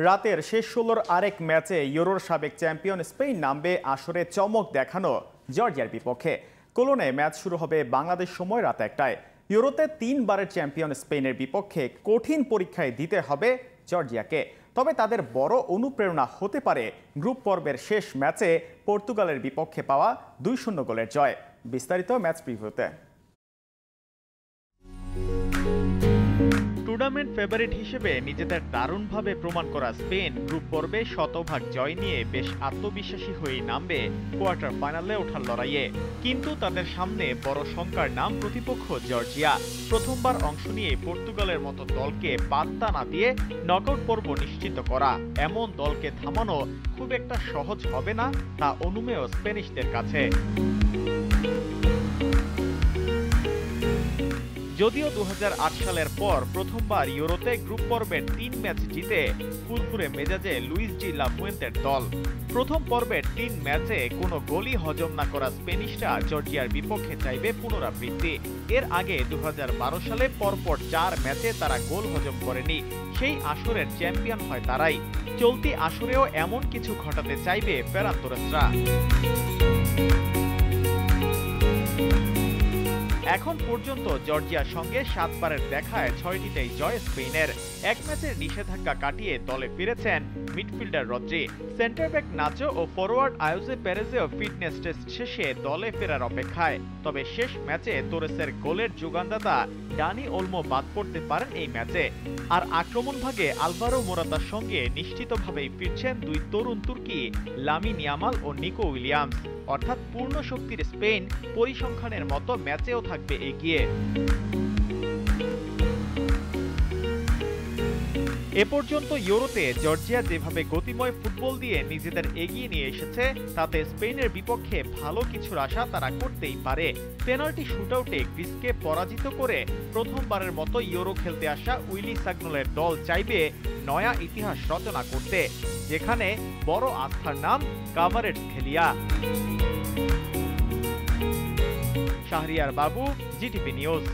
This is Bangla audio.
রাতের শেষ ১৬-র আরেক ম্যাচে ইউরোর সাবেক চ্যাম্পিয়ন স্পেন নামবে আসরে চমক দেখানো জর্জিয়ার বিপক্ষে। কোলনে ম্যাচ শুরু হবে বাংলাদেশ সময় রাত ১টায়। ইউরোতে ৩ বারের চ্যাম্পিয়ন স্পেনের বিপক্ষে কঠিন পরীক্ষায় দিতে হবে জর্জিয়াকে। তবে তাদের বড় অনুপ্রেরণা হতে পারে গ্রুপ পর্বের শেষ ম্যাচে পর্তুগালের বিপক্ষে পাওয়া ২-০ গোলের জয়। বিস্তারিত ম্যাচ প্রিভিউতে। টুর্নামেন্ট ফেভারিট হিসেবে নিজেদের দারুণভাবে প্রমাণ করা স্পেন গ্রুপ পর্বে শতভাগ জয় নিয়ে বেশ আত্মবিশ্বাসী হয়েই নামবে কোয়ার্টার ফাইনালে ওঠার লড়াইয়ে। কিন্তু তাদের সামনে বড় শঙ্কার নাম প্রতিপক্ষ জর্জিয়া। প্রথমবার অংশ নিয়ে পর্তুগালের মতো দলকে পাত্তা না দিয়ে নকআউট পর্ব নিশ্চিত করা এমন দলকে থামানো খুব একটা সহজ হবে না, তা অনুমেয় স্প্যানিশদের কাছে। যদিও ২০০৮ সালের পর প্রথমবার ইউরোতে গ্রুপ পর্বের ৩ ম্যাচ জিতে ফুরফুরে মেজাজে লুইস ডি লা ফুয়েন্তের দল। প্রথম পর্বের ৩ ম্যাচে কোনো গোলই হজম না করা স্প্যানিশরা জর্জিয়ার বিপক্ষে চাইবে পুনরাবৃত্তি। এর আগে ২০১২ সালে পরপর ৪ ম্যাচে তারা গোল হজম করেনি। সেই আসরের চ্যাম্পিয়ন হয় তারাই। চলতি আসরেও এমন কিছু ঘটাতে চাইবে ফেরান তোরেসরা। এখন পর্যন্ত জর্জিয়ার সঙ্গে ৭ বারের দেখায় ৬টিতেই জয় স্পেনের। এক ম্যাচের নিষেধাজ্ঞা কাটিয়ে দলে ফিরেছেন মিডফিল্ডার রদ্রি। সেন্টার ব্যাক নাচো ও ফরোয়ার্ড আয়োজে পেরেজেও ফিটনেস টেস্ট শেষে দলে ফেরার অপেক্ষায়। তবে শেষ ম্যাচে তোরেসের গোলের যোগানদাতা ডানি ওলমো বাদ পড়তে পারেন এই ম্যাচে। আর আক্রমণভাগে আলভারো মোরাতার সঙ্গে নিশ্চিতভাবেই ফিরছেন দুই তরুণ তুর্কি লামিন ইয়ামাল ও নিকো উইলিয়ামস। অর্থাৎ পূর্ণ শক্তির স্পেন পরিসংখ্যানের মতো ম্যাচেও থাকবে এগিয়ে। এ পর্যন্ত ইউরোতে জর্জিয়া যেভাবে গতিময় ফুটবল দিয়ে নিজেদের এগিয়ে নিয়ে এসেছে, তাতে স্পেনের বিপক্ষে ভালো কিছুর আশা তারা করতেই পারে। পেনাল্টি শুটআউটে গ্রিসকে পরাজিত করে প্রথমবারের মতো ইউরো খেলতে আসা উইলি সাগনোলের দল চাইবে নয়া ইতিহাস রচনা করতে, যেখানে বড় আস্থার নাম কাভারেটসখেলিয়া। শাহরিয়ার বাবু, জিটিভি নিউজ।